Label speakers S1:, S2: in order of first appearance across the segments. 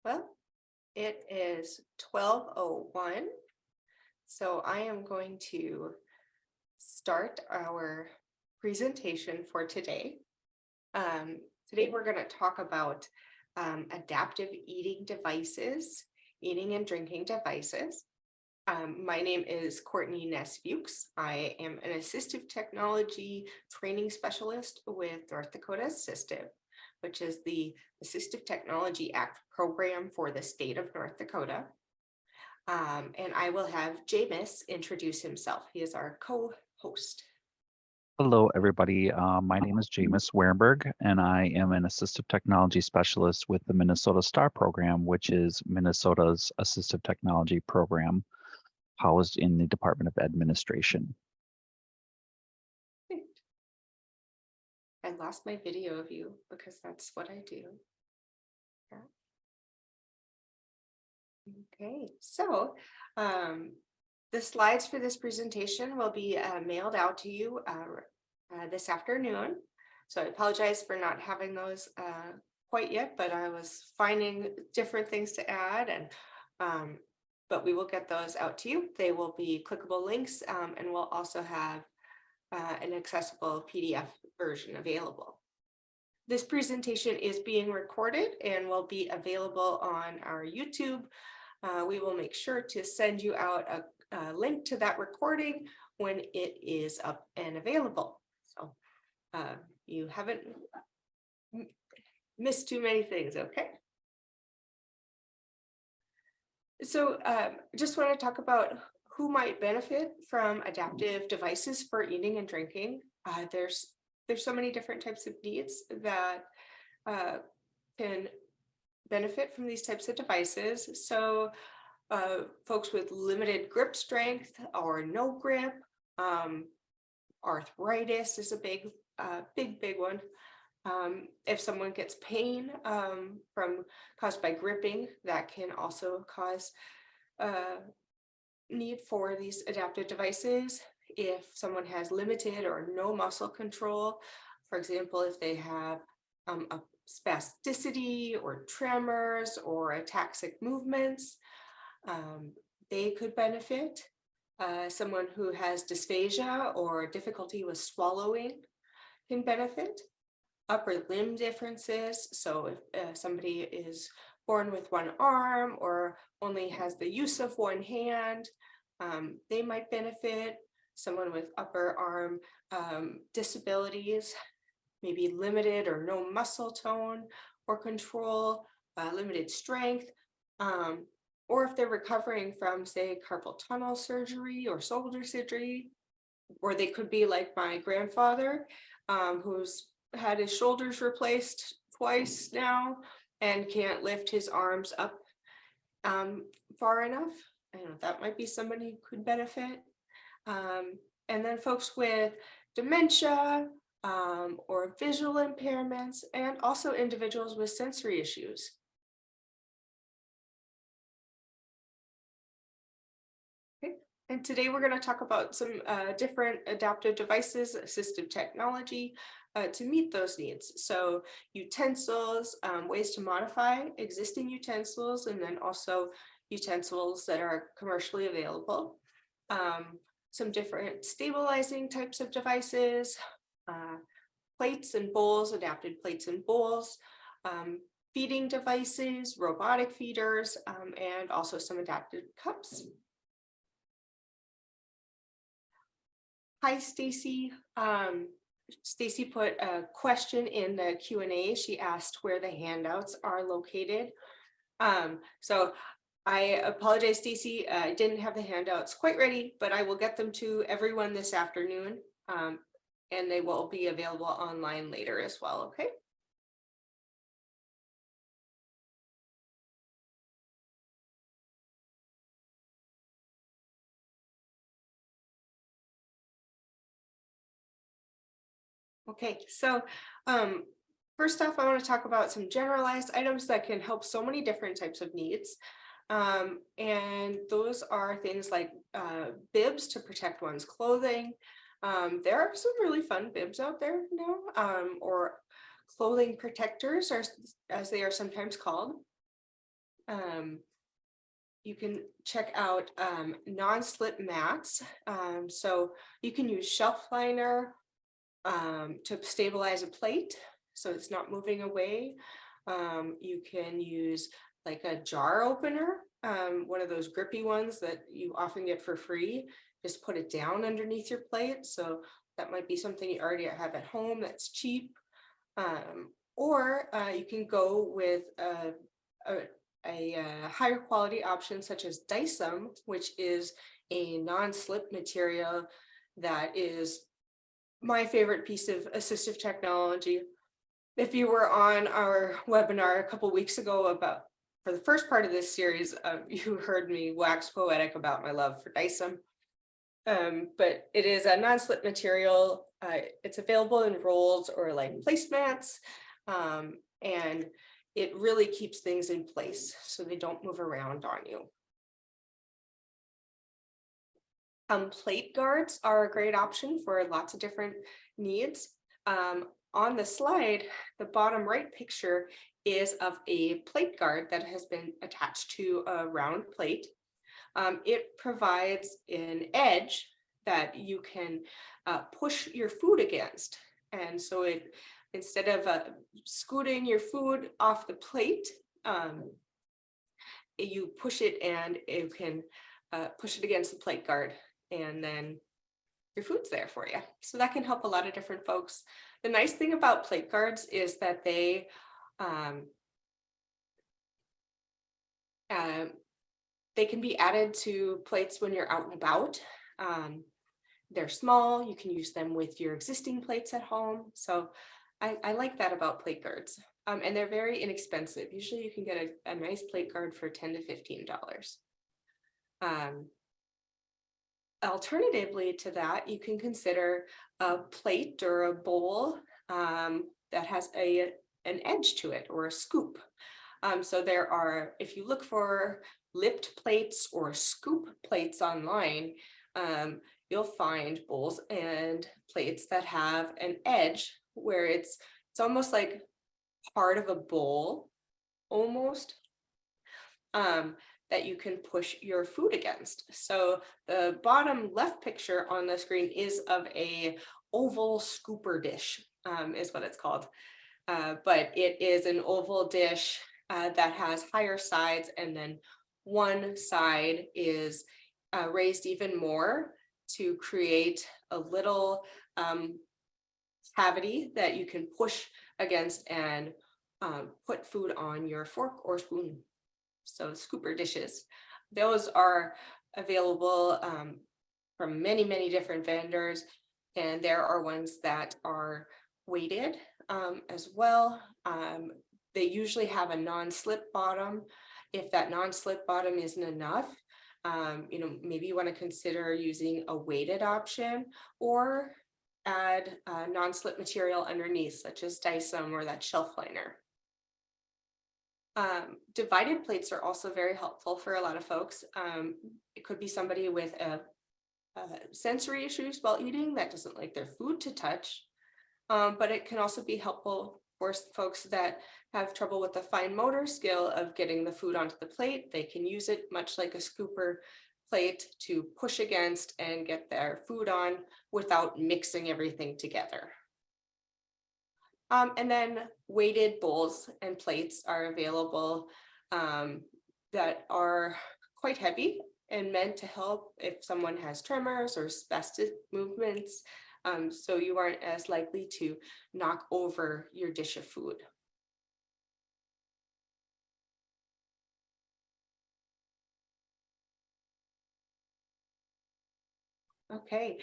S1: Well, it is 12:01, so I am going to start our presentation for today. Today we're going to talk about adaptive eating devices, eating and drinking devices. My name is Courtney Ness-Fuchs. I am an assistive technology training specialist with North Dakota Assistive, which is the Assistive Technology Act program for the state of North Dakota. And I will have Jameis introduce himself. He is our co-host.
S2: Hello, everybody. My name is Jameis Wernberg, and I am an assistive technology specialist with the Minnesota STAR program, which is Minnesota's assistive technology program housed in the Department of Administration.
S1: I lost my video of you because that's what I do. Yeah. Okay, so the slides for this presentation will be mailed out to you this afternoon. So I apologize for not having those quite yet, but I was finding different things to add, and but we will get those out to you. They will be clickable links, and we'll also have an accessible PDF version available. This presentation is being recorded and will be available on our YouTube. We will make sure to send you out a link to that recording when it is up and available. So you haven't missed too many things, okay? So just want to talk about who might benefit from adaptive devices for eating and drinking. There's so many different types of needs that can benefit from these types of devices. So folks with limited grip strength or no grip, arthritis is a big one. If someone gets pain caused by gripping, that can also cause need for these adaptive devices. If someone has limited or no muscle control, for example, if they have a spasticity or tremors or ataxic movements, they could benefit. Someone who has dysphagia or difficulty with swallowing can benefit. Upper limb differences, so if somebody is born with one arm or only has the use of one hand, they might benefit. Someone with upper arm disabilities, maybe limited or no muscle tone or control, limited strength, or if they're recovering from, say, carpal tunnel surgery or shoulder surgery, or they could be like my grandfather, who's had his shoulders replaced twice now and can't lift his arms up far enough. I don't know, that might be somebody who could benefit. And then folks with dementia or visual impairments, and also individuals with sensory issues. Okay. And today we're going to talk about some different adaptive devices, assistive technology to meet those needs. So utensils, ways to modify existing utensils, and then also utensils that are commercially available. Some different stabilizing types of devices, plates and bowls, adapted plates and bowls, feeding devices, robotic feeders, and also some adapted cups. Hi, Stacy. Stacy put a question in the Q&A. She asked where the handouts are located. So I apologize, Stacy. I didn't have the handouts quite ready, but I will get them to everyone this afternoon, and they will be available online later as well, okay? Okay, so first off, I want to talk about some generalized items that can help so many different types of needs. And those are things like bibs to protect one's clothing. There are some really fun bibs out there now, or clothing protectors, or as they are sometimes called. You can check out non-slip mats. So you can use shelf liner to stabilize a plate so it's not moving away. You can use like a jar opener, one of those grippy ones that you often get for free. Just put it down underneath your plate. So that might be something you already have at home that's cheap. Or you can go with a higher quality option such as Dysum, which is a non-slip material that is my favorite piece of assistive technology. If you were on our webinar a couple weeks ago about for the first part of this series, you heard me wax poetic about my love for Dysum. But it is a non-slip material. It's available in rolls or like placemats, and it really keeps things in place so they don't move around on you. Plate guards are a great option for lots of different needs. On the slide, the bottom right picture is of a plate guard that has been attached to a round plate. It provides an edge that you can push your food against. And so it, instead of scooting your food off the plate, you push it and you can push it against the plate guard, and then your food's there for you. So that can help a lot of different folks. The nice thing about plate guards is that they can be added to plates when you're out and about. They're small, you can use them with your existing plates at home. So I like that about plate guards. And they're very inexpensive. Usually you can get a nice plate guard for $10 to $15. Alternatively to that, you can consider a plate or a bowl that has an edge to it, or a scoop. So there are, if you look for lipped plates or scoop plates online, you'll find bowls and plates that have an edge where it's almost like part of a bowl, almost, that you can push your food against. So the bottom left picture on the screen is of a oval scooper dish, is what it's called. But it is an oval dish that has higher sides, and then one side is raised even more to create a little cavity that you can push against and put food on your fork or spoon. So scooper dishes, those are available from many, many different vendors. And there are ones that are weighted as well. They usually have a non-slip bottom. If that non-slip bottom isn't enough, maybe you want to consider using a weighted option, or add non-slip material underneath, such as Dysum or that shelf liner. Divided plates are also very helpful for a lot of folks. It could be somebody with sensory issues while eating that doesn't like their food to touch, but it can also be helpful for folks that have trouble with the fine motor skill of getting the food onto the plate. They can use it much like a scooper plate to push against and get their food on without mixing everything together. And then weighted bowls and plates are available that are quite heavy and meant to help if someone has tremors or spastic movements, so you aren't as likely to knock over your dish of food. Okay.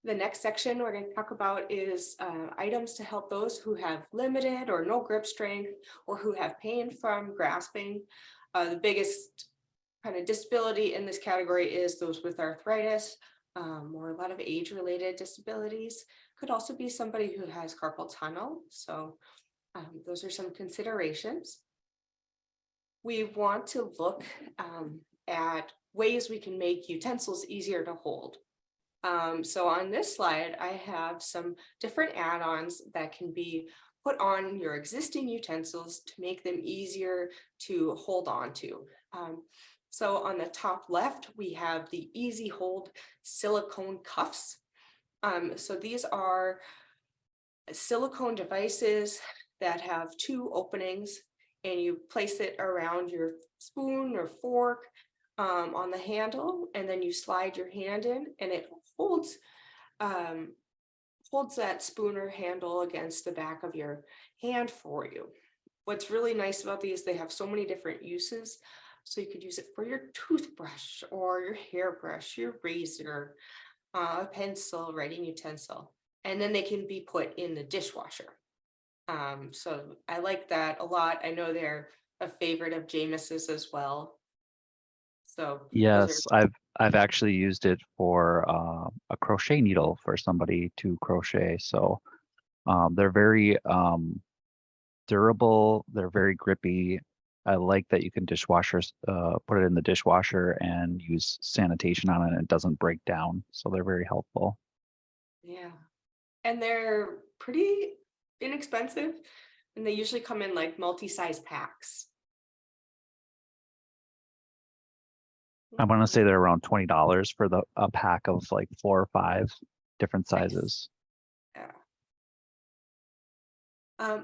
S1: The next section we're going to talk about is items to help those who have limited or no grip strength, or who have pain from grasping. The biggest kind of disability in this category is those with arthritis, or a lot of age-related disabilities. Could also be somebody who has carpal tunnel. So those are some considerations. We want to look at ways we can make utensils easier to hold. So on this slide, I have some different add-ons that can be put on your existing utensils to make them easier to hold on to. So on the top left, we have the Easy Hold silicone cuffs. So these are silicone devices that have two openings, and you place it around your spoon or fork on the handle, and then you slide your hand in, and it holds that spoon or handle against the back of your hand for you. What's really nice about these, they have so many different uses. So you could use it for your toothbrush or your hairbrush, your razor, a pencil, writing utensil, and then they can be put in the dishwasher. So I like that a lot. I know they're a favorite of James's as well. So those are,
S2: Yes, I've actually used it for a crochet needle for somebody to crochet. So they're very durable. They're very grippy. I like that you can put it in the dishwasher and use sanitation on it, and it doesn't break down. So they're very helpful.
S1: yeah. And they're pretty inexpensive, and they usually come in like multi-size packs.
S2: I want to say they're around $20 for a pack of like 4 or 5 different
S1: Nice.
S2: sizes.
S1: Yeah.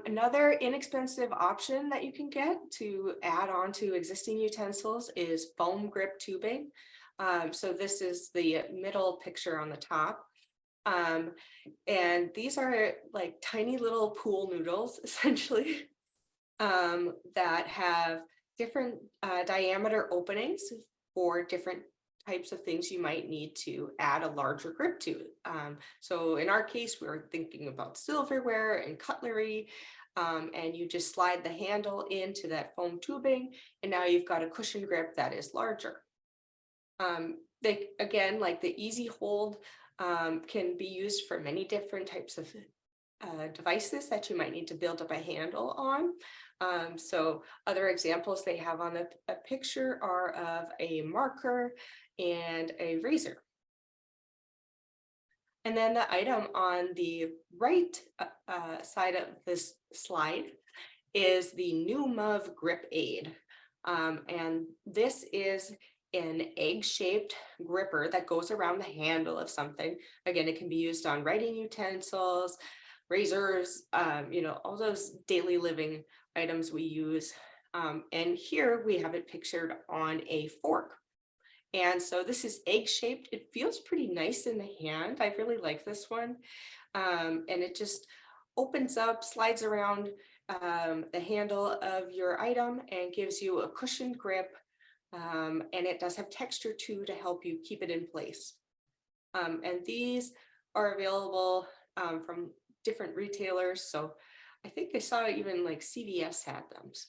S1: Another inexpensive option that you can get to add on to existing utensils is foam grip tubing. So this is the middle picture on the top. And these are like tiny little pool noodles, essentially, that have different diameter openings for different types of things you might need to add a larger grip to. So in our case, we were thinking about silverware and cutlery, and you just slide the handle into that foam tubing, and now you've got a cushion grip that is larger. They, again, like the Easy Hold, can be used for many different types of devices that you might need to build up a handle on. So other examples they have on a picture are of a marker and a razor. And then the item on the right side of this slide is the new MUV Grip Aid. And this is an egg-shaped gripper that goes around the handle of something. Again, it can be used on writing utensils, razors, all those daily living items we use. And here we have it pictured on a fork. And so this is egg-shaped. It feels pretty nice in the hand. I really like this one. And it just opens up, slides around the handle of your item and gives you a cushioned grip. And it does have texture too to help you keep it in place. And these are available from different retailers. So I think I saw even like CVS had them. So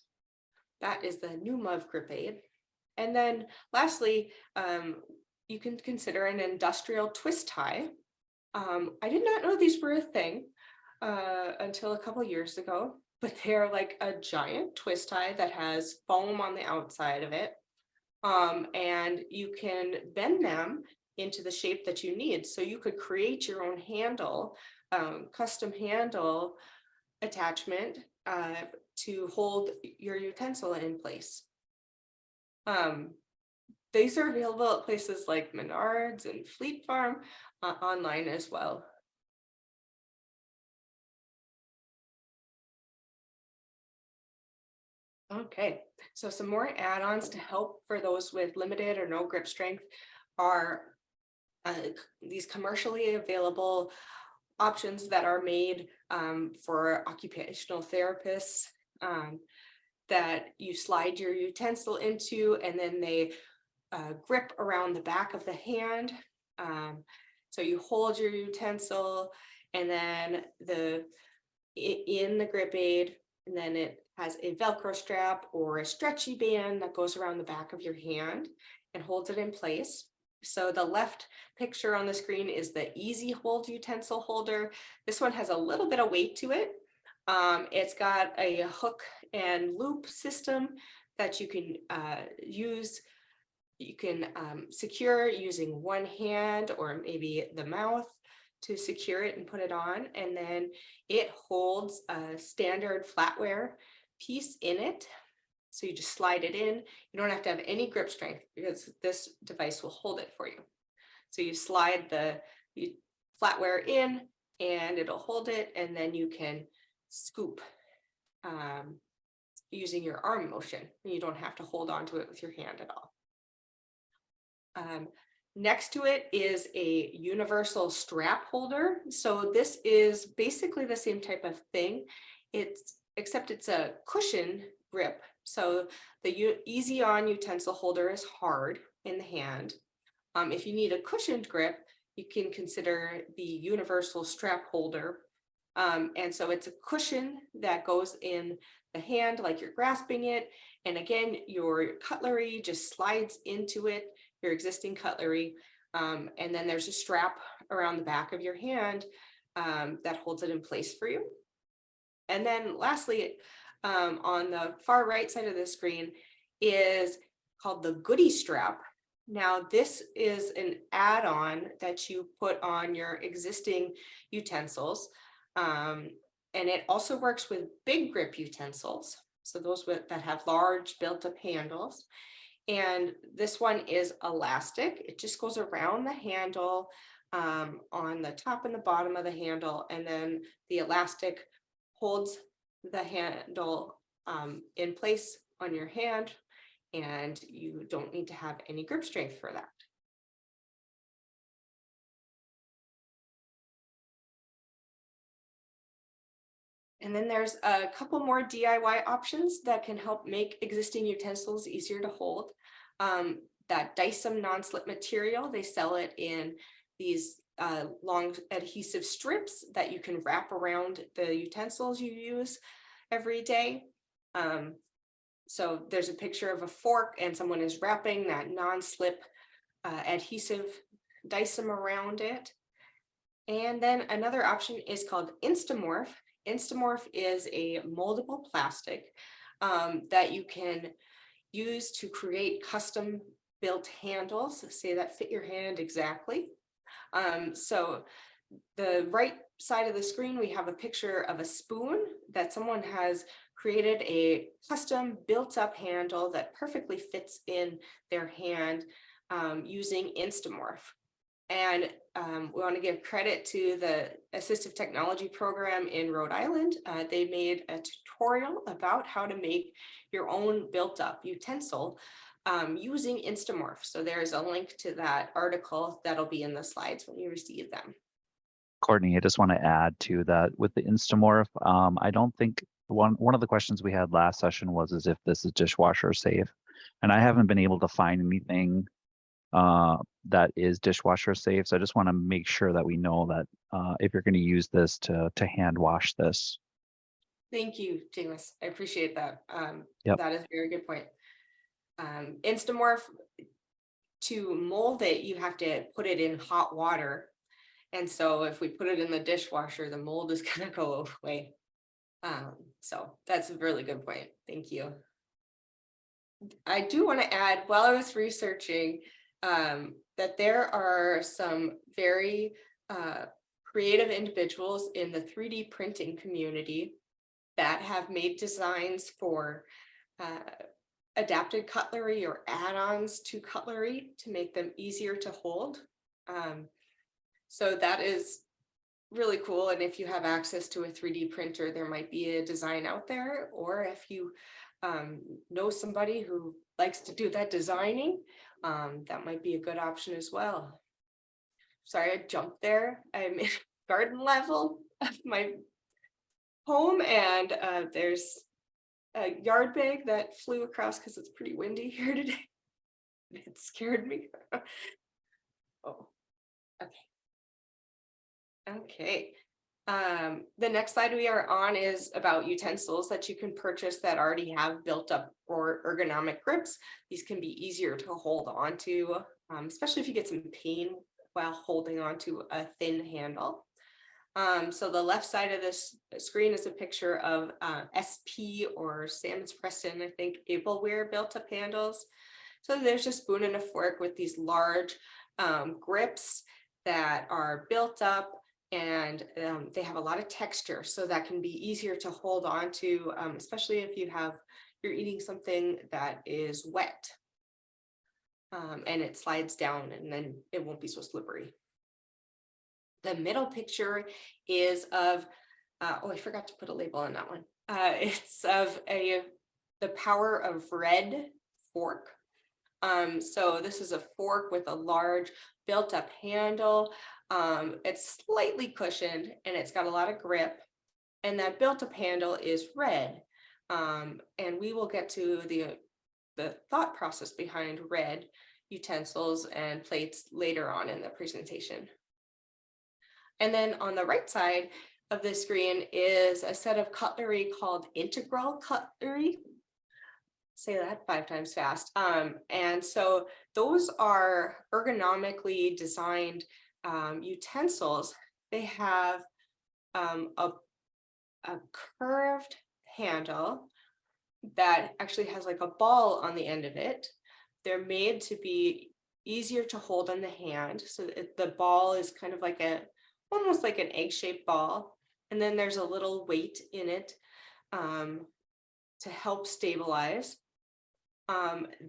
S1: that is the new MUV Grip Aid. And then lastly, you can consider an industrial twist tie. I did not know these were a thing until a couple years ago, but they're like a giant twist tie that has foam on the outside of it. And you can bend them into the shape that you need. So you could create your own handle, custom handle attachment to hold your utensil in place. These are available at places like Menards and Fleet Farm, online as well. Okay, so some more add-ons to help for those with limited or no grip strength are these commercially available options that are made for occupational therapists, that you slide your utensil into, and then they grip around the back of the hand. So you hold your utensil, and then in the grip aid, and then it has a Velcro strap or a stretchy band that goes around the back of your hand and holds it in place. So the left picture on the screen is the Easy Hold utensil holder. This one has a little bit of weight to it. It's got a hook and loop system that you can use. You can secure using one hand or maybe the mouth. to secure it and put it on. And then it holds a standard flatware piece in it. So you just slide it in. You don't have to have any grip strength because this device will hold it for you. So you slide the flatware in and it'll hold it, and then you can scoop using your arm motion. You don't have to hold on to it with your hand at all. Next to it is a universal strap holder. So this is basically the same type of thing. Except it's a cushion grip. So the easy on utensil holder is hard in the hand. If you need a cushioned grip, you can consider the universal strap holder. And so it's a cushion that goes in the hand like you're grasping it. And again, your cutlery just slides into it, your existing cutlery. And then there's a strap around the back of your hand that holds it in place for you. And then lastly, on the far right side of the screen is called the goodie strap. Now, this is an add-on that you put on your existing utensils. And it also works with big grip utensils. So those that have large built-up handles. And this one is elastic. It just goes around the handle on the top and the bottom of the handle. And then the elastic holds the handle in place on your hand, and you don't need to have any grip strength for that. And then there's a couple more DIY options that can help make existing utensils easier to hold. That Dyson non-slip material, they sell it in these long adhesive strips that you can wrap around the utensils you use every day. So there's a picture of a fork and someone is wrapping that non-slip adhesive Dyson around it. And then another option is called Instamorph. Instamorph is a moldable plastic that you can use to create custom built handles, say that fit your hand exactly. So the right side of the screen, we have a picture of a spoon that someone has created a custom built up handle that perfectly fits in their hand using Instamorph. And we want to give credit to the assistive technology program in Rhode Island. They made a tutorial about how to make your own built up utensil using Instamorph. So there's a link to that article that'll be in the slides when you receive them.
S2: Courtney, I just want to add to that with the Instamorph. I don't think one of the questions we had last session was if this is dishwasher safe, and I haven't been able to find anything that is dishwasher safe. So I just want to make sure that we know that if you're going to use this to hand wash this.
S1: Thank you, James. I appreciate that.
S2: Yep.
S1: That is a very good point. Instamorph, to mold it, you have to put it in hot water. And so if we put it in the dishwasher, the mold is going to go away. So that's a really good point. Thank you. I do want to add, while I was researching, that there are some very creative individuals in the 3D printing community that have made designs for adapted cutlery or add-ons to cutlery to make them easier to hold. So that is really cool. And if you have access to a 3D printer, there might be a design out there, or if you know somebody who likes to do that designing, that might be a good option as well. Sorry, I jumped there. I'm in garden level of my home, and there's a yard bag that flew across because it's pretty windy here today. It scared me. Oh, okay. Okay. The next slide we are on is about utensils that you can purchase that already have built up or ergonomic grips. These can be easier to hold on to, especially if you get some pain while holding onto a thin handle. So the left side of this screen is a picture of SP or Sam's Preston, I think, Ableware built up handles. So there's a spoon and a fork with these large grips that are built up. And they have a lot of texture, so that can be easier to hold on to, especially if you're eating something that is wet. And it slides down and then it won't be so slippery. The middle picture is of, oh, I forgot to put a label on that one. It's of the Power of Red fork. So this is a fork with a large built-up handle. It's slightly cushioned and it's got a lot of grip. And that built-up handle is red. And we will get to the thought process behind red utensils and plates later on in the presentation. And then on the right side of the screen is a set of cutlery called integral cutlery. Say that 5 times fast. And so those are ergonomically designed utensils. They have a curved handle that actually has like a ball on the end of it. They're made to be easier to hold in the hand. So the ball is kind of like almost like an egg-shaped ball. And then there's a little weight in it to help stabilize.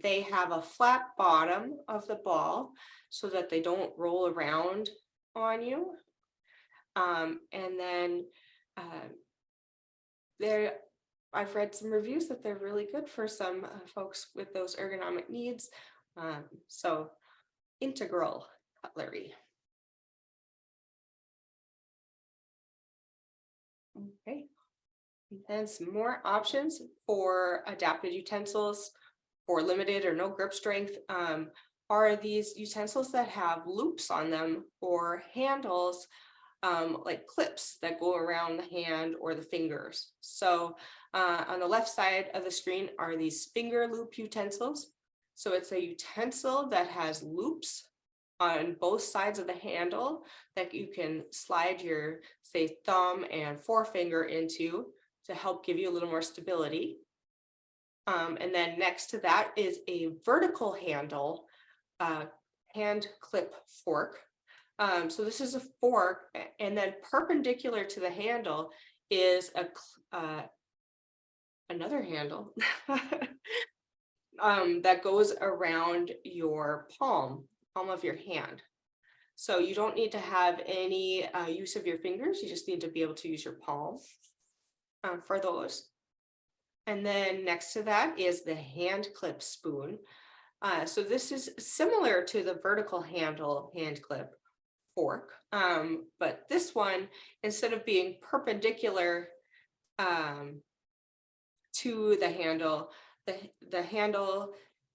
S1: They have a flat bottom of the ball so that they don't roll around on you. And then I've read some reviews that they're really good for some folks with those ergonomic needs. So integral cutlery. Okay. And then some more options for adapted utensils for limited or no grip strength are these utensils that have loops on them or handles like clips that go around the hand or the fingers. So on the left side of the screen are these finger loop utensils. So it's a utensil that has loops on both sides of the handle that you can slide your, say, thumb and forefinger into to help give you a little more stability. And then next to that is a vertical handle hand clip fork. So this is a fork, and then perpendicular to the handle is another handle that goes around your palm of your hand. So you don't need to have any use of your fingers. You just need to be able to use your palm for those. And then next to that is the hand clip spoon. So this is similar to the vertical handle hand clip fork, but this one, instead of being perpendicular to the handle, the handle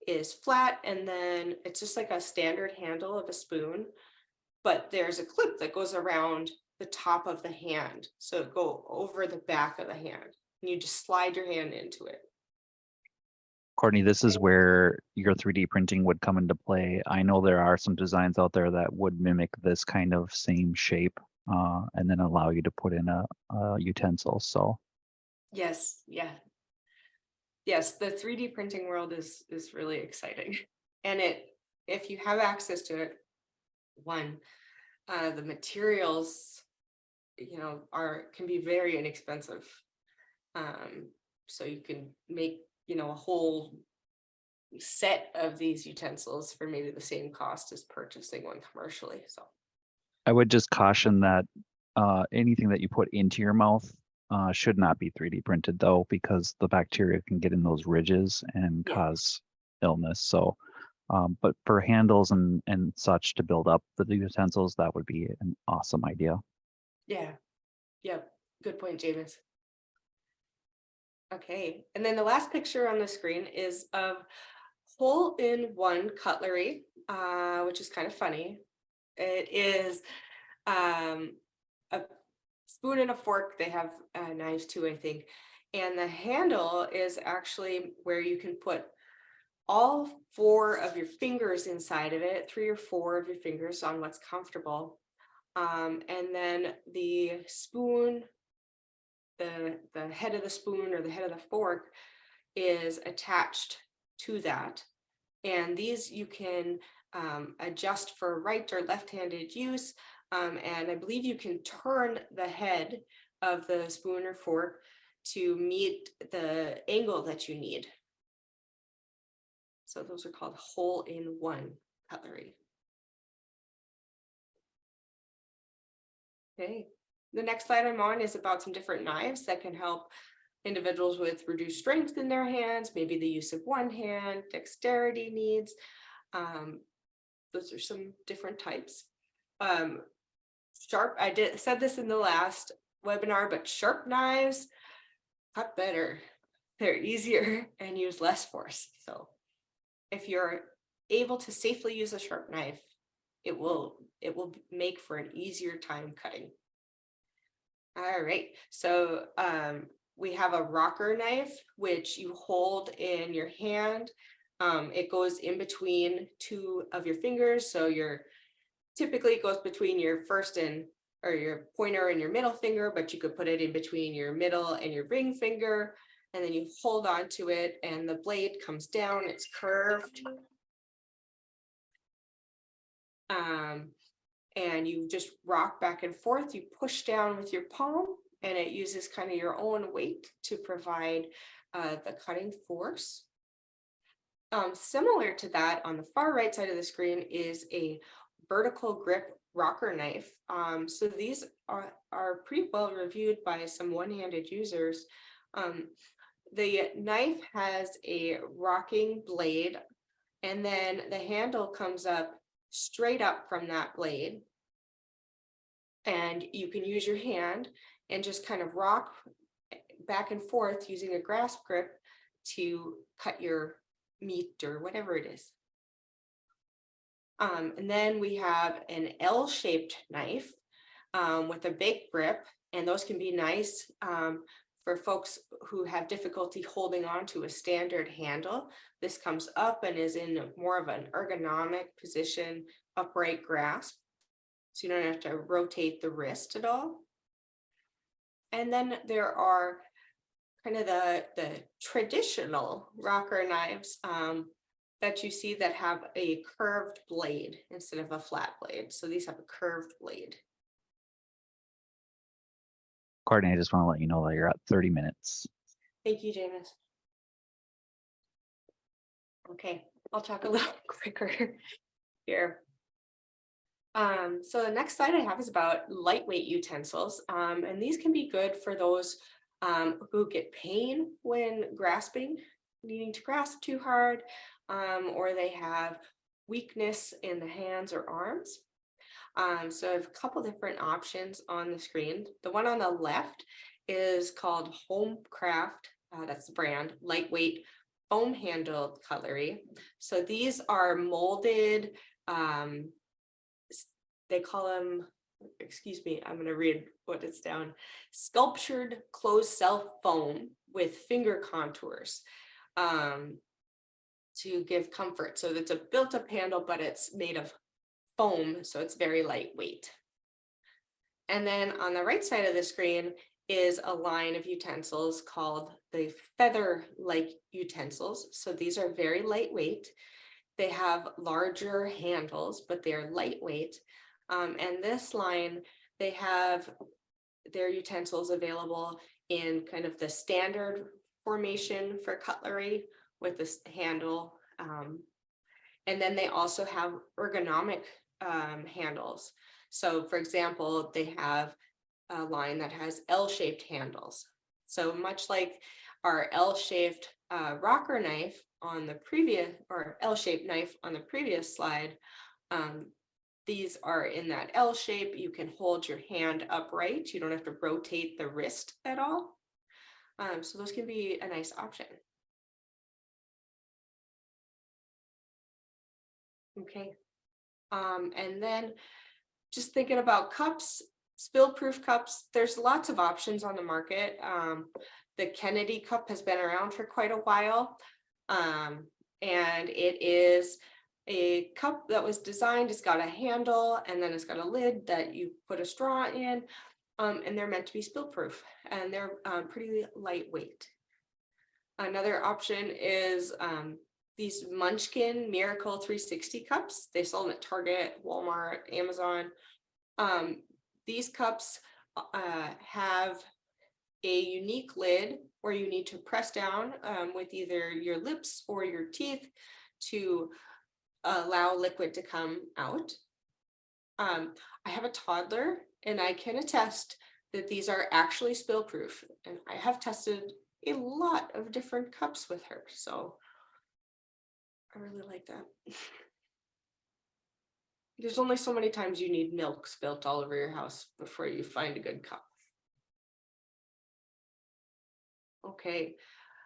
S1: is flat, and then it's just like a standard handle of a spoon, but there's a clip that goes around the top of the hand, so it go over the back of the hand, and you just slide your hand into it.
S2: Courtney, this is where your 3D printing would come into play. I know there are some designs out there that would mimic this kind of same shape and then allow you to put in a utensil. So
S1: yes, yes, the 3D printing world is really exciting, and if you have access to it, the materials, can be very inexpensive. So you can make a whole set of these utensils for maybe the same cost as purchasing one commercially. So
S2: I would just caution that anything that you put into your mouth should not be 3D printed though, because the bacteria can get in those ridges and cause illness. So, but for handles and such to build up the utensils, that would be an awesome idea.
S1: Yeah. Good point, James. Okay, and then the last picture on the screen is of hole-in-one cutlery, which is kind of funny. It is a spoon and a fork. They have knives too, I think. And the handle is actually where you can put all 4 of your fingers inside of it, 3 or 4 of your fingers on what's comfortable. And then the spoon, the head of the spoon or the head of the fork is attached to that. And these you can adjust for right or left-handed use. And I believe you can turn the head of the spoon or fork to meet the angle that you need. So those are called hole-in-one cutlery. Okay, the next slide I'm on is about some different knives that can help individuals with reduced strength in their hands, maybe the use of one hand, dexterity needs. Those are some different types. Sharp, said this in the last webinar, but sharp knives cut better. They're easier and use less force. So if you're able to safely use a sharp knife, it will make for an easier time cutting. All right, so we have a rocker knife, which you hold in your hand. It goes in between two of your fingers. So typically it goes between your first or your pointer and your middle finger, but you could put it in between your middle and your ring finger. And then you hold on to it and the blade comes down, it's curved. And you just rock back and forth, you push down with your palm, and it uses kind of your own weight to provide the cutting force. Similar to that, on the far right side of the screen is a vertical grip rocker knife. So these are pretty well reviewed by some one-handed users. The knife has a rocking blade, and then the handle comes up straight up from that blade. And you can use your hand and just kind of rock back and forth using a grasp grip to cut your meat or whatever it is. And then we have an L-shaped knife with a big grip, and those can be nice for folks who have difficulty holding on to a standard handle. This comes up and is in more of an ergonomic position, upright grasp. So you don't have to rotate the wrist at all. And then there are kind of the traditional rocker knives that you see that have a curved blade instead of a flat blade. So these have a curved blade.
S2: Courtney, I just want to let you know that you're at 30 minutes.
S1: Thank you, James. Okay, I'll talk a little quicker here. So the next slide I have is about lightweight utensils, and these can be good for those who get pain when grasping, needing to grasp too hard, or they have weakness in the hands or arms. So I have a couple different options on the screen. The one on the left is called Homecraft, that's the brand, lightweight foam handled cutlery. So these are molded, they call them, excuse me, I'm going to read what it's down, sculptured closed cell foam with finger contours to give comfort. So it's a built-up handle, but it's made of foam, so it's very lightweight. And then on the right side of the screen is a line of utensils called the feather-like utensils. So these are very lightweight. They have larger handles, but they're lightweight. And this line, they have their utensils available in kind of the standard formation for cutlery with this handle. And then they also have ergonomic handles. So for example, they have a line that has L-shaped handles. So much like our L-shaped rocker knife on the previous, or L-shaped knife on the previous slide, these are in that L shape. You can hold your hand upright. You don't have to rotate the wrist at all. So those can be a nice option. Okay. And then just thinking about cups, spill-proof cups, there's lots of options on the market. The Kennedy cup has been around for quite a while. And it is a cup that was designed, it's got a handle and then it's got a lid that you put a straw in, and they're meant to be spill proof, and they're pretty lightweight. Another option is these Munchkin Miracle 360 cups. They sold them at Target, Walmart, Amazon. These cups have a unique lid where you need to press down with either your lips or your teeth to allow liquid to come out. I have a toddler and I can attest that these are actually spill proof, and I have tested a lot of different cups with her, so I really like that. There's only so many times you need milk spilt all over your house before you find a good cup. Okay,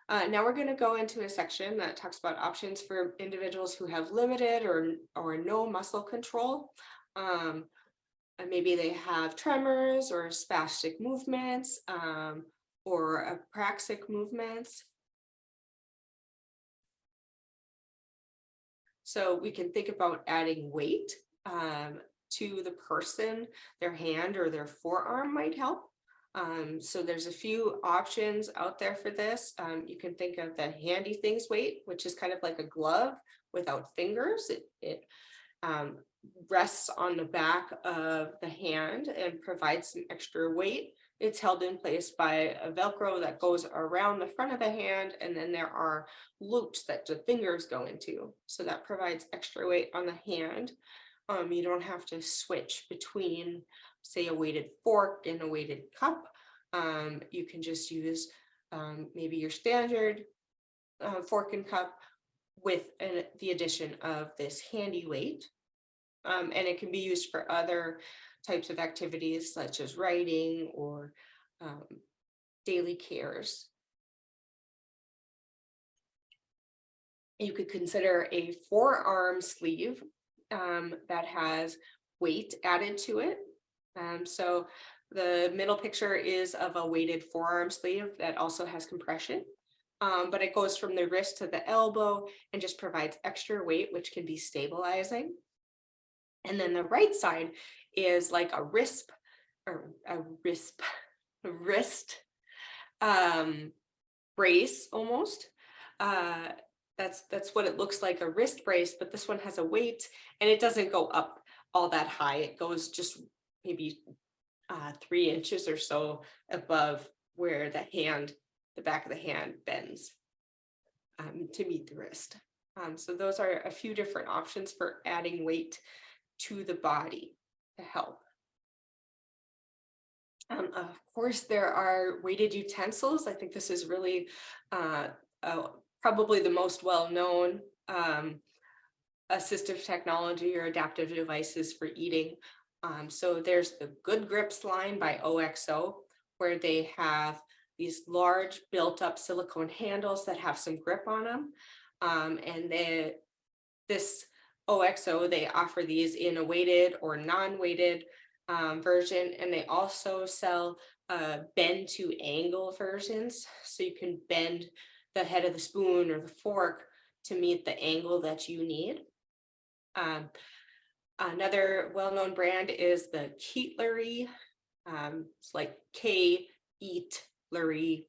S1: now we're going to go into a section that talks about options for individuals who have limited or no muscle control. And maybe they have tremors or spastic movements or apraxic movements. So we can think about adding weight to the person. Their hand or their forearm might help. So there's a few options out there for this. You can think of the Handy Things weight, which is kind of like a glove without fingers. It rests on the back of the hand and provides some extra weight. It's held in place by a Velcro that goes around the front of the hand, and then there are loops that the fingers go into. So that provides extra weight on the hand. You don't have to switch between, say, a weighted fork and a weighted cup. You can just use maybe your standard fork and cup with the addition of this handy weight. And it can be used for other types of activities such as writing or daily cares. You could consider a forearm sleeve that has weight added to it. So the middle picture is of a weighted forearm sleeve that also has compression, but it goes from the wrist to the elbow and just provides extra weight, which can be stabilizing. And then the right side is like a wrist brace almost. That's what it looks like, a wrist brace, but this one has a weight and it doesn't go up all that high. It goes just maybe 3 inches or so above where the back of the hand bends to meet the wrist. So those are a few different options for adding weight to the body to help. Of course, there are weighted utensils. I think this is really probably the most well-known assistive technology or adaptive devices for eating. So there's the Good Grips line by OXO, where they have these large built-up silicone handles that have some grip on them. And this OXO, they offer these in a weighted or non-weighted version, and they also sell bend to angle versions, so you can bend the head of the spoon or the fork to meet the angle that you need. Another well-known brand is the Keetlery. It's like K-Eat-lery.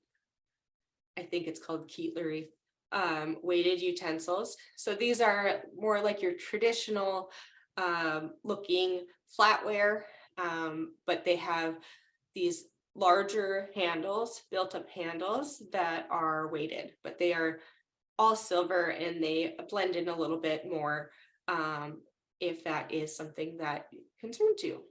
S1: I think it's called Keetlery. Weighted utensils. So these are more like your traditional looking flatware, but they have these larger handles, built-up handles that are weighted, but they are all silver and they blend in a little bit more if that is something that concerns you.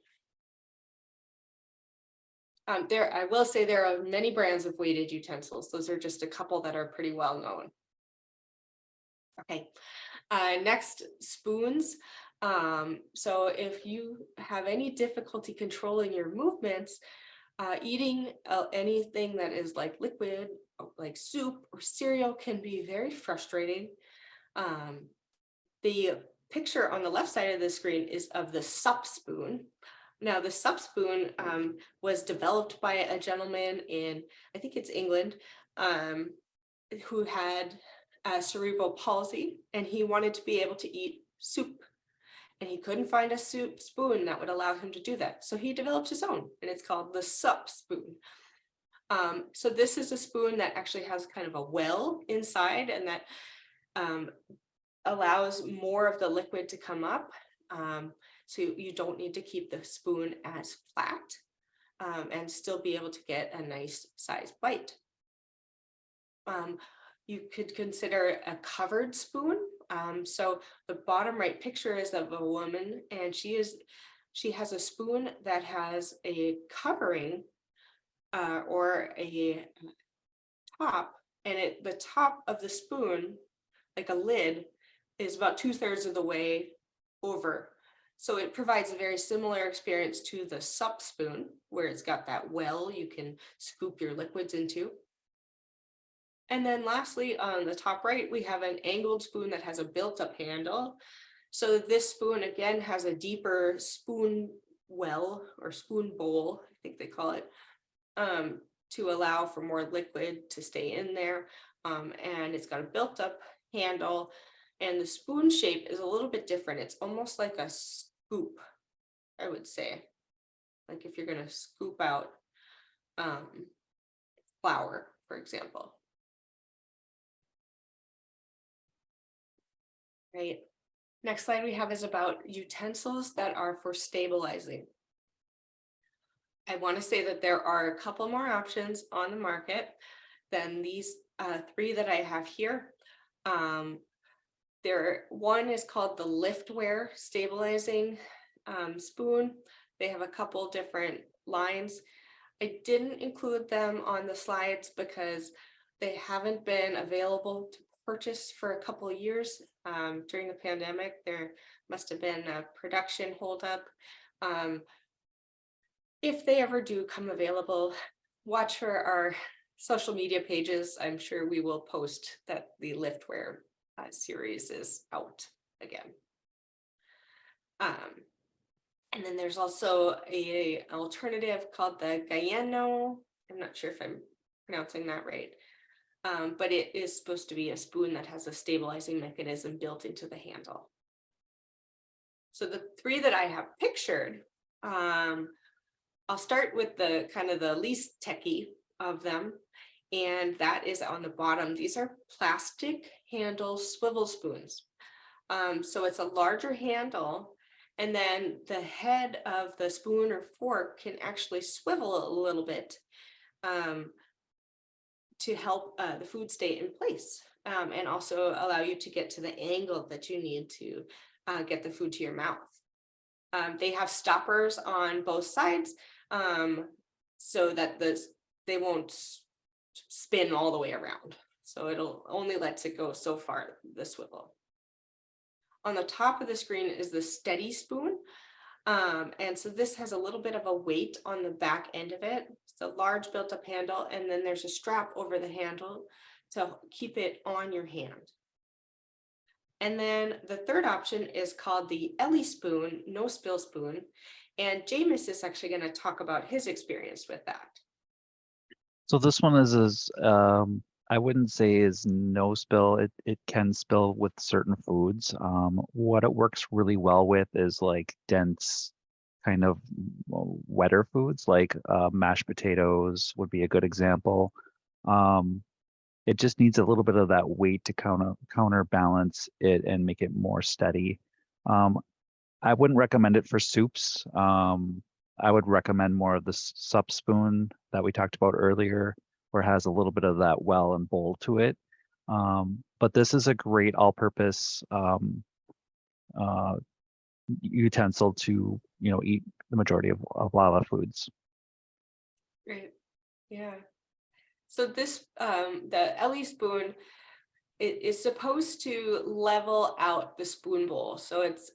S1: I will say there are many brands of weighted utensils. Those are just a couple that are pretty well known. Okay, next, spoons. So if you have any difficulty controlling your movements, eating anything that is like liquid, like soup or cereal, can be very frustrating. The picture on the left side of the screen is of the sup spoon. Now, the sup spoon was developed by a gentleman in, I think it's England, who had cerebral palsy, and he wanted to be able to eat soup, and he couldn't find a soup spoon that would allow him to do that. So he developed his own, and it's called the sup spoon. So this is a spoon that actually has kind of a well inside, and that allows more of the liquid to come up. So you don't need to keep the spoon as flat and still be able to get a nice size bite. You could consider a covered spoon. So the bottom right picture is of a woman, and she has a spoon that has a covering or a top, and the top of the spoon, like a lid, is about 2/3 of the way over. So it provides a very similar experience to the sup spoon, where it's got that well you can scoop your liquids into. And then lastly, on the top right, we have an angled spoon that has a built-up handle. So this spoon again has a deeper spoon well or spoon bowl, I think they call it, to allow for more liquid to stay in there. And it's got a built-up handle, and the spoon shape is a little bit different. It's almost like a scoop, I would say. Like if you're gonna scoop out flour, for example. Right. Next slide we have is about utensils that are for stabilizing. I want to say that there are a couple more options on the market than these three that I have here. One is called the Liftware Stabilizing Spoon. They have a couple different lines. I didn't include them on the slides because they haven't been available to purchase for a couple of years. During the pandemic, there must have been a production holdup. If they ever do come available, watch for our social media pages. I'm sure we will post that the Liftware series is out again. And then there's also an alternative called the Guyeno. I'm not sure if I'm pronouncing that right. But it is supposed to be a spoon that has a stabilizing mechanism built into the handle. So the three that I have pictured, I'll start with the kind of the least techy of them, and that is on the bottom. These are plastic handle swivel spoons. So it's a larger handle, and then the head of the spoon or fork can actually swivel a little bit to help the food stay in place and also allow you to get to the angle that you need to get the food to your mouth. They have stoppers on both sides so that they won't spin all the way around. So it'll only lets it go so far, the swivel. On the top of the screen is the steady spoon. And so this has a little bit of a weight on the back end of it. It's a large built-up handle, and then there's a strap over the handle to keep it on your hand. And then the third option is called the Ellie spoon, no spill spoon. And Jameis is actually going to talk about his experience with that.
S2: So this one is I wouldn't say is no spill. It can spill with certain foods. What it works really well with is like dense kind of wetter foods, like mashed potatoes would be a good example. It just needs a little bit of that weight to counterbalance it and make it more steady. I wouldn't recommend it for soups. I would recommend more of the sup spoon that we talked about earlier, where it has a little bit of that well and bowl to it. But this is a great all-purpose utensil to eat the majority of a lot of foods.
S1: Great, yeah. So this the Ellie spoon, it is supposed to level out the spoon bowl. So it's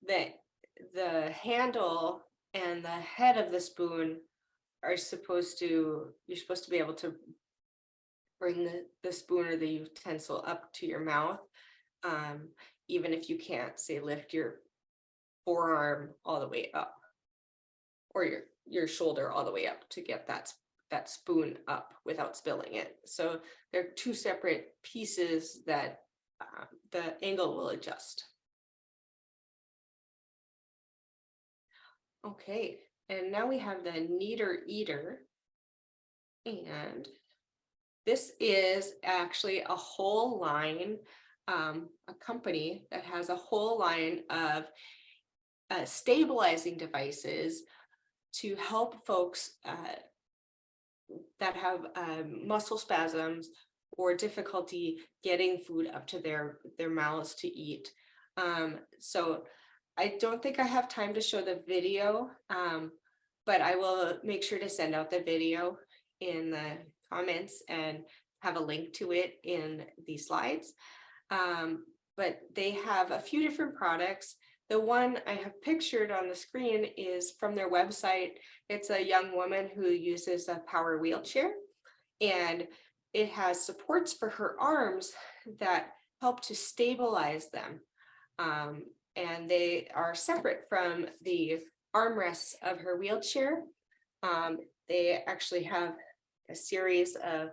S1: the handle and the head of the spoon are you're supposed to be able to bring the spoon or the utensil up to your mouth, even if you can't, say, lift your forearm all the way up or your shoulder all the way up to get that spoon up without spilling it. So they're two separate pieces that the angle will adjust. Okay, and now we have the Kneader Eater, and this is actually a whole line a company that has a whole line of stabilizing devices to help folks that have muscle spasms or difficulty getting food up to their mouths to eat. So I don't think I have time to show the video, but I will make sure to send out the video in the comments and have a link to it in the slides. But they have a few different products. The one I have pictured on the screen is from their website. It's a young woman who uses a power wheelchair, and it has supports for her arms that help to stabilize them. And they are separate from the armrests of her wheelchair. They actually have a series of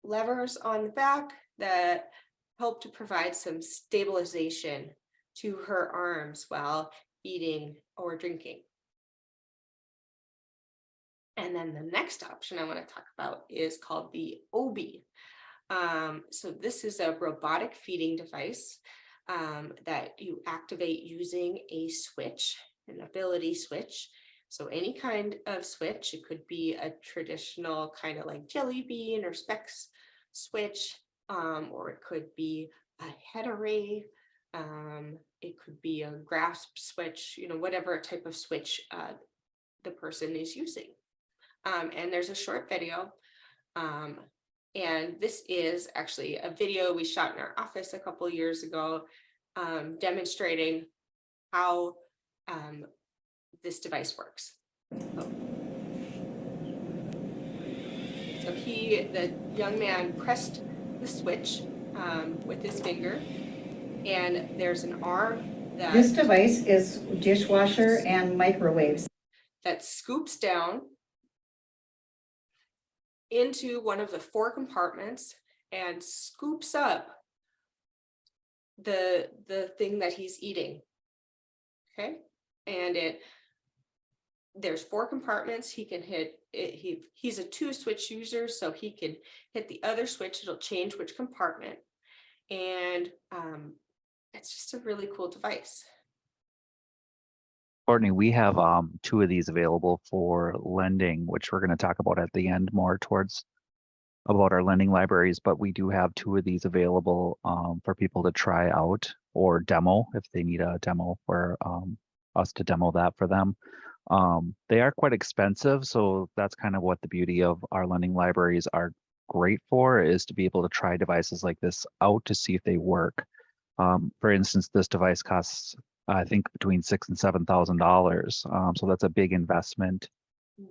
S1: levers on the back that help to provide some stabilization to her arms while eating or drinking. And then the next option I want to talk about is called the OBI. So this is a robotic feeding device that you activate using a switch, an ability switch. So any kind of switch, it could be a traditional kind of like jelly bean or specs switch, or it could be a head array. It could be a grasp switch, whatever type of switch the person is using. And there's a short video. And this is actually a video we shot in our office a couple of years ago, demonstrating how this device works. So the young man pressed the switch with his finger, and there's an arm that—
S3: This device is dishwasher and microwaves.
S1: That scoops down into one of the 4 compartments and scoops up the thing that he's eating. Okay, and there's 4 compartments. He can hit it. He's a 2-switch user, so he can hit the other switch. It'll change which compartment, and it's just a really cool device.
S2: Courtney, we have 2 of these available for lending, which we're going to talk about at the end more towards about our lending libraries, but we do have 2 of these available for people to try out or demo if they need a demo for us to demo that for them. They are quite expensive, so that's kind of what the beauty of our lending libraries are great for, is to be able to try devices like this out to see if they work. For instance, this device costs, I think, between $6,000 and $7,000. So that's a big investment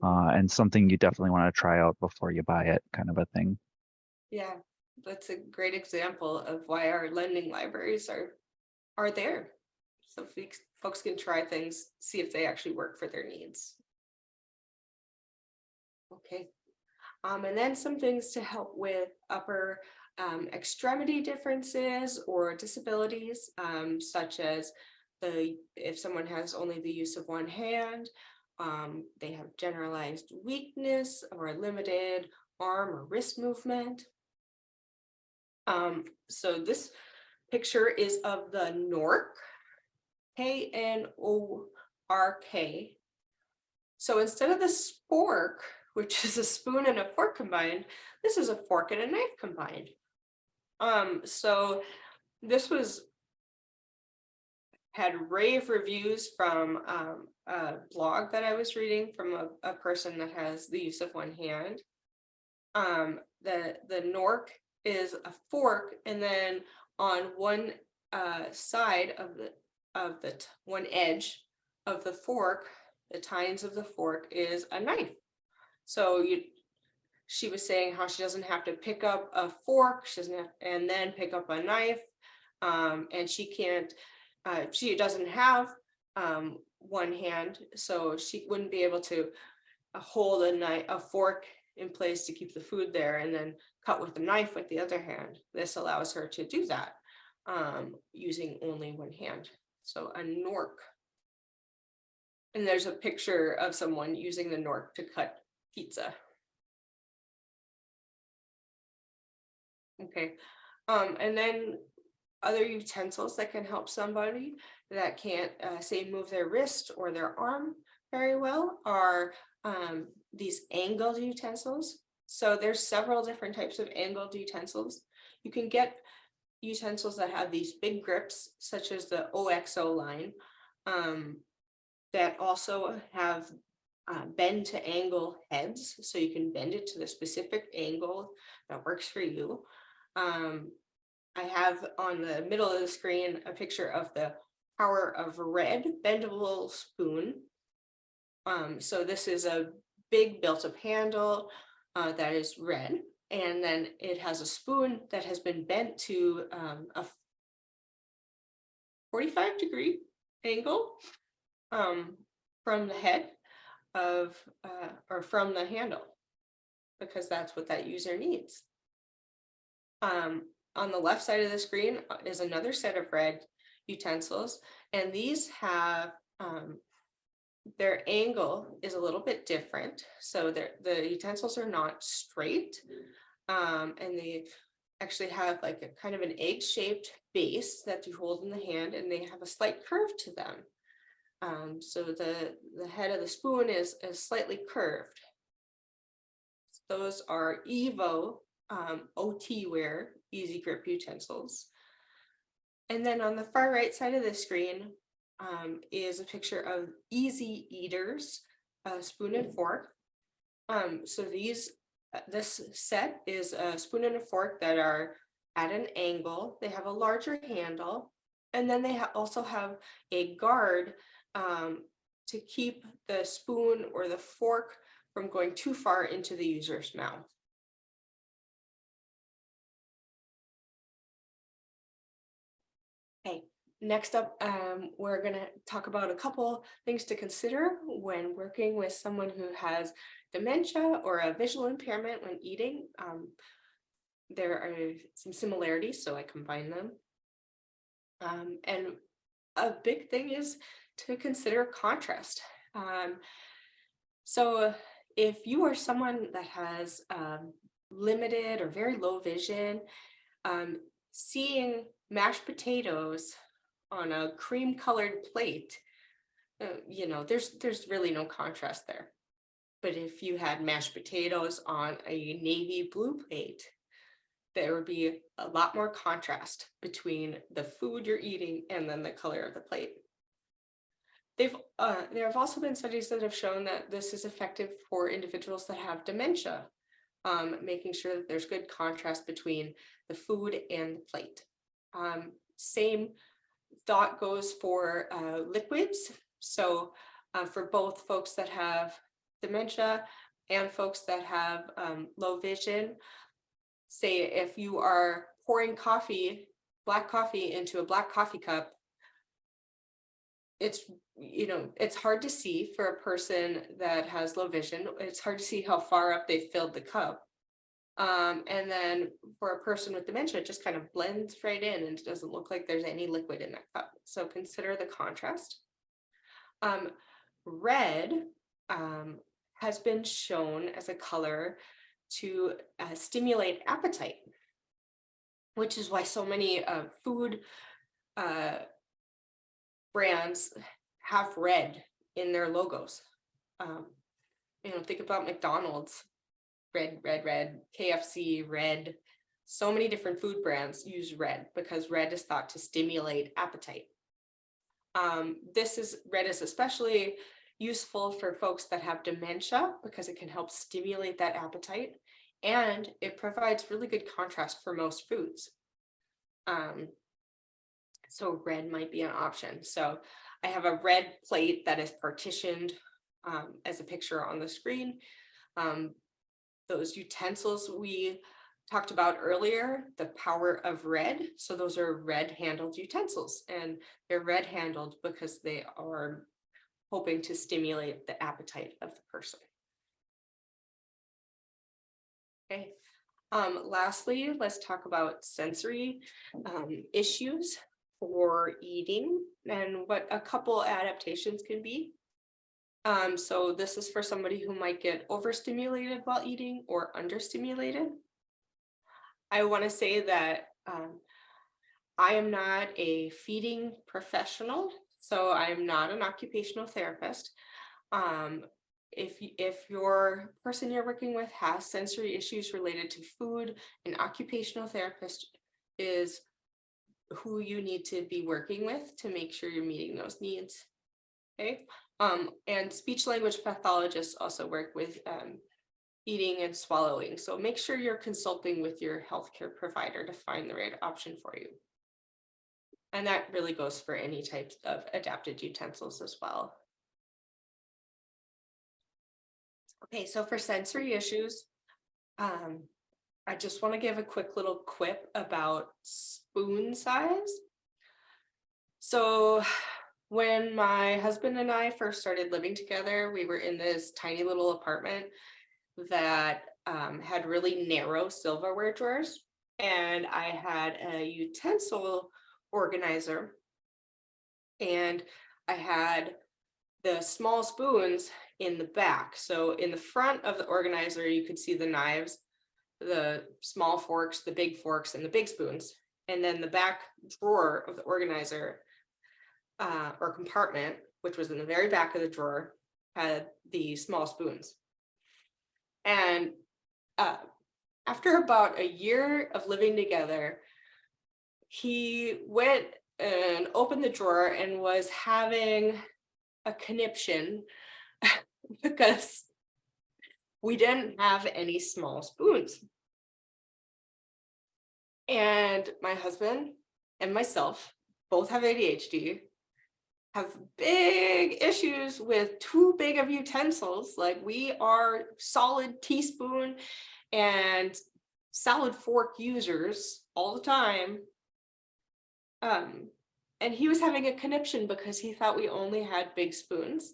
S2: and something you definitely want to try out before you buy it, kind of a thing.
S1: Yeah, that's a great example of why our lending libraries are there. So folks can try things, see if they actually work for their needs. Okay. And then some things to help with upper extremity differences or disabilities, such as if someone has only the use of one hand, they have generalized weakness or limited arm or wrist movement. So this picture is of the Knork, K-N-O-R-K. So instead of the spork, which is a spoon and a fork combined, this is a fork and a knife combined. So this had rave reviews from a blog that I was reading from a person that has the use of one hand. The Knork is a fork, and then on one side of one edge of the fork, the tines of the fork is a knife. So she was saying how she doesn't have to pick up a fork, she doesn't have, and then pick up a knife, and she doesn't have one hand, so she wouldn't be able to hold a fork in place to keep the food there and then cut with a knife with the other hand. This allows her to do that using only one hand. So a Knork. And there's a picture of someone using the Knork to cut pizza. Okay, And then other utensils that can help somebody that can't say move their wrist or their arm very well are these angled utensils. So there's several different types of angled utensils. You can get utensils that have these big grips, such as the OXO line, that also have bend to angle heads, so you can bend it to the specific angle that works for you. I have on the middle of the screen a picture of the Power of Red bendable spoon. So this is a big built-up handle that is red, and then it has a spoon that has been bent to a 45-degree angle from the head of or from the handle, because that's what that user needs. On the left side of the screen is another set of red utensils, and these have their angle is a little bit different. So the utensils are not straight, and they actually have like a kind of an egg-shaped base that you hold in the hand, and they have a slight curve to them. So the head of the spoon is slightly curved. Those are Evo OT wear easy grip utensils. And then on the far right side of the screen is a picture of Easy Eaters spoon and fork. So this set is a spoon and a fork that are at an angle. They have a larger handle, and then they also have a guard to keep the spoon or the fork from going too far into the user's mouth. Okay, next up, we're going to talk about a couple things to consider when working with someone who has dementia or a visual impairment when eating. There are some similarities, so I combine them. And a big thing is to consider contrast. So if you are someone that has limited or very low vision, seeing mashed potatoes on a cream colored plate, there's really no contrast there. But if you had mashed potatoes on a navy blue plate, there would be a lot more contrast between the food you're eating and then the color of the plate. There have also been studies that have shown that this is effective for individuals that have dementia, making sure that there's good contrast between the food and the plate. Same thought goes for liquids. So for both folks that have dementia and folks that have low vision, say if you are pouring black coffee into a black coffee cup, it's hard to see for a person that has low vision. It's hard to see how far up they filled the cup. And then for a person with dementia, it just kind of blends right in and it doesn't look like there's any liquid in that cup. So consider the contrast. Red has been shown as a color to stimulate appetite, which is why so many food brands have red in their logos. Think about McDonald's, red, KFC, red. So many different food brands use red because red is thought to stimulate appetite. Red is especially useful for folks that have dementia because it can help stimulate that appetite, and it provides really good contrast for most foods. So red might be an option. So I have a red plate that is partitioned as a picture on the screen. Those utensils we talked about earlier, the Power of Red. So those are red handled utensils, and they're red handled because they are hoping to stimulate the appetite of the person. Okay. Lastly, let's talk about sensory issues for eating and what a couple adaptations can be. So this is for somebody who might get overstimulated while eating or understimulated. I want to say that I am not a feeding professional, so I'm not an occupational therapist. If your person you're working with has sensory issues related to food, an occupational therapist is who you need to be working with to make sure you're meeting those needs. Okay, and speech language pathologists also work with eating and swallowing. So make sure you're consulting with your healthcare provider to find the right option for you. And that really goes for any types of adapted utensils as well. Okay, so for sensory issues, I just want to give a quick little quip about spoon size. So when my husband and I first started living together, we were in this tiny little apartment that had really narrow silverware drawers. And I had a utensil organizer, and I had the small spoons in the back. So in the front of the organizer, you could see the knives, the small forks, the big forks, and the big spoons. And then the back drawer of the organizer or compartment, which was in the very back of the drawer, had the small spoons. And after about a year of living together, he went and opened the drawer and was having a conniption because we didn't have any small spoons. And my husband and myself both have ADHD, have big issues with too big of utensils. Like, we are solid teaspoon and salad fork users all the time. And he was having a conniption because he thought we only had big spoons,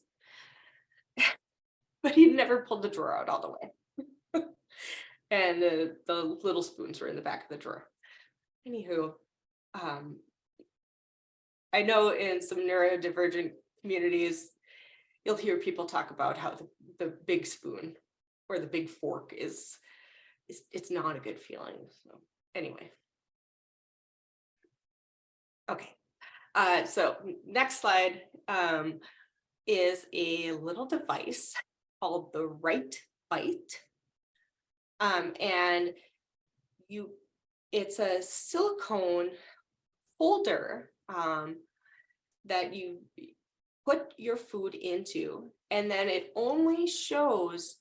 S1: but he never pulled the drawer out all the way. And the little spoons were in the back of the drawer. Anywho, I know in some neurodivergent communities, you'll hear people talk about how the big spoon or the big fork is it's not a good feeling. So anyway. Okay. So next slide is a little device called the Right Bite. And it's a silicone holder that you put your food into, and then it only shows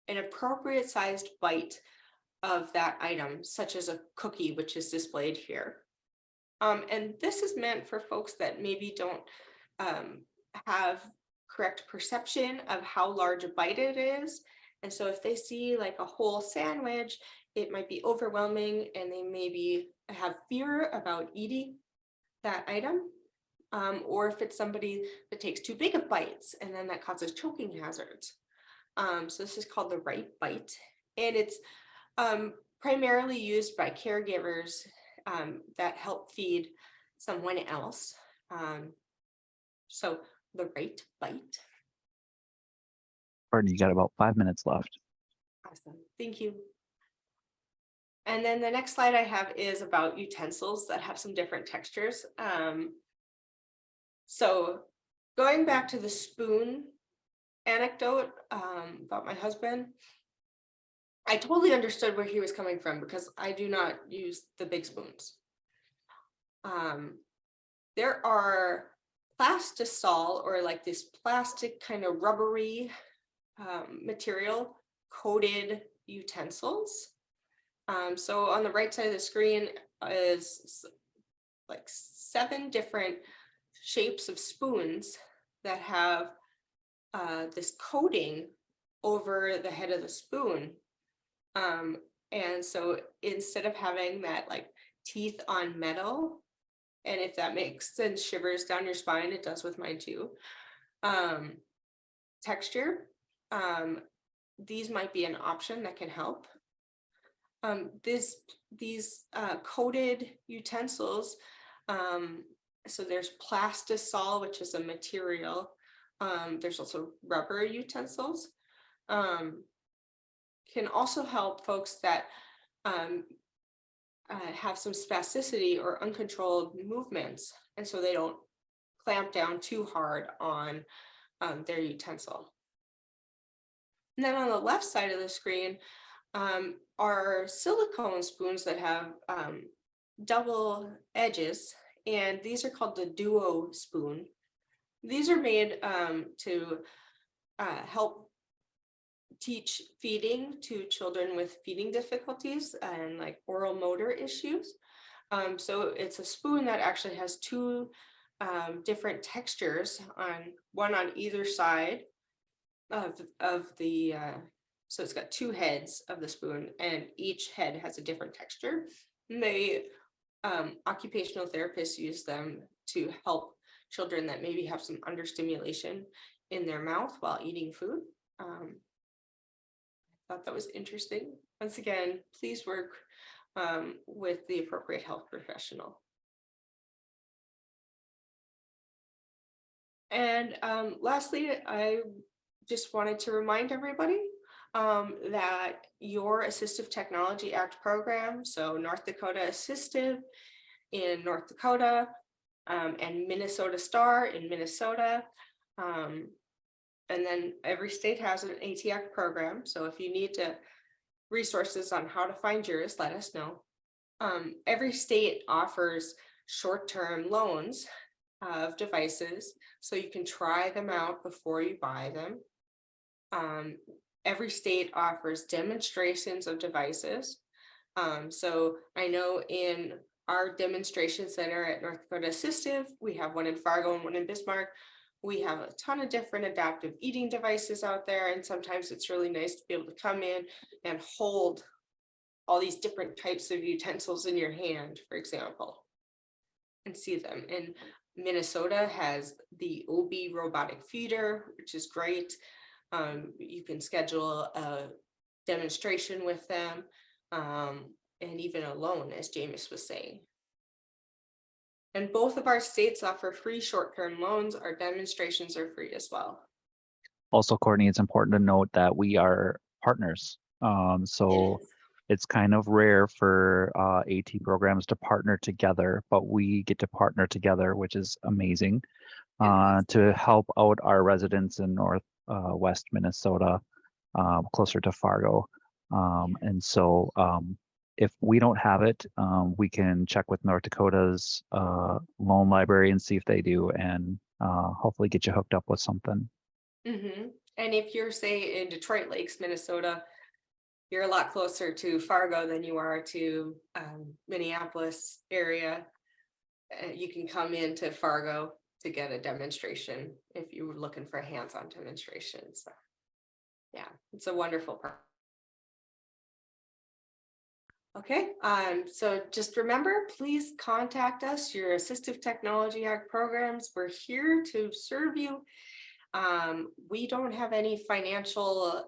S1: an appropriate sized bite of that item, such as a cookie, which is displayed here. And this is meant for folks that maybe don't have correct perception of how large a bite it is. And so if they see like a whole sandwich, it might be overwhelming, and they maybe have fear about eating that item. Or if it's somebody that takes too big of bites, and then that causes choking hazards. So this is called the Right Bite, and it's primarily used by caregivers that help feed someone else. So the Right Bite.
S2: Pardon, you got about 5 minutes left.
S1: Awesome, thank you. And then the next slide I have is about utensils that have some different textures. So going back to the spoon anecdote about my husband, I totally understood where he was coming from because I do not use the big spoons. There are plastisol, or like this plastic kind of rubbery material coated utensils. So on the right side of the screen is like 7 different shapes of spoons that have this coating over the head of the spoon. And so instead of having that like teeth on metal, and if that makes sense, shivers down your spine, it does with mine too, texture, these might be an option that can help. These coated utensils, so there's plastisol, which is a material. There's also rubber utensils. Can also help folks that have some spasticity or uncontrolled movements, and so they don't clamp down too hard on their utensil. And then on the left side of the screen are silicone spoons that have double edges, and these are called the duo spoon. These are made to help teach feeding to children with feeding difficulties and like oral motor issues. So it's a spoon that actually has two different textures, one on either side of the so it's got two heads of the spoon, and each head has a different texture. And they occupational therapists use them to help children that maybe have some understimulation in their mouth while eating food. I thought that was interesting. Once again, please work with the appropriate health professional. And lastly, I just wanted to remind everybody that your Assistive Technology Act program, so North Dakota Assistive in North Dakota, and Minnesota STAR in Minnesota, and then every state has an AT-ACT program. So if you need resources on how to find yours, let us know. Every state offers short-term loans of devices, so you can try them out before you buy them. Every state offers demonstrations of devices. So I know in our demonstration center at North Dakota Assistive, we have one in Fargo and one in Bismarck. We have a ton of different adaptive eating devices out there, and sometimes it's really nice to be able to come in and hold all these different types of utensils in your hand, for example, and see them. And Minnesota has the OB robotic feeder, which is great. You can schedule a demonstration with them, and even a loan, as James was saying. And both of our states offer free short-term loans. Our demonstrations are free as well.
S2: Also, Courtney, it's important to note that we are partners. So it's kind of rare for AT programs to partner together, but we get to partner together, which is amazing, to help out our residents in West Minnesota, closer to Fargo. And so if we don't have it, we can check with North Dakota's loan library and see if they do, and hopefully get you hooked up with something.
S1: Mm-hmm. And if you're, say, in Detroit Lakes, Minnesota, you're a lot closer to Fargo than you are to Minneapolis area. You can come into Fargo to get a demonstration if you were looking for a hands-on demonstration. So yeah, it's a wonderful part. Okay, so just remember, please contact us, your Assistive Technology Act programs. We're here to serve you. We don't have any financial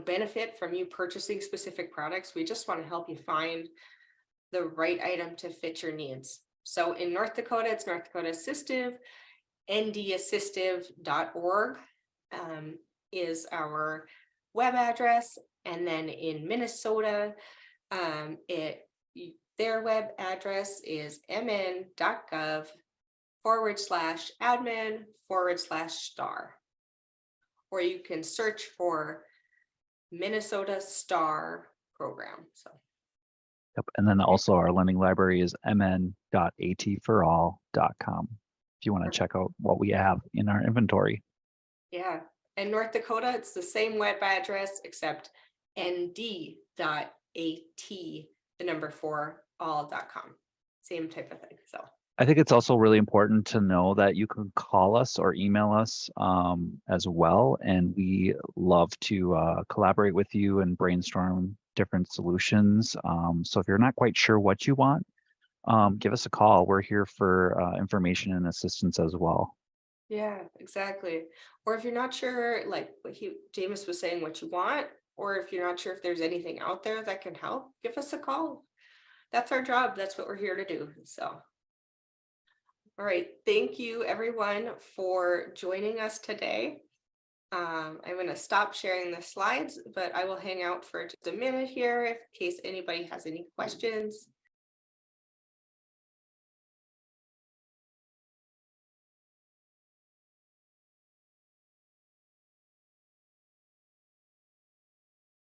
S1: benefit from you purchasing specific products. We just want to help you find the right item to fit your needs. So in North Dakota, it's North Dakota Assistive. ndassistive.org is our web address. And then in Minnesota, their web address is mn.gov/admin/star. Or you can search for Minnesota STAR program. So.
S2: Yep. And then also our lending library is mn.atforall.com if you want to check out what we have in our inventory.
S1: Yeah. And North Dakota, it's the same web address except nd.at4all.com. Same type of thing. So
S2: I think it's also really important to know that you can call us or email us as well. And we love to collaborate with you and brainstorm different solutions. So if you're not quite sure what you want, give us a call. We're here for information and assistance as well.
S1: Yeah, exactly. Or if you're not sure, like what James was saying, what you want, or if you're not sure if there's anything out there that can help, give us a call. That's our job. That's what we're here to do. So. All right. Thank you, everyone, for joining us today. I'm going to stop sharing the slides, but I will hang out for just a minute here in case anybody has any questions.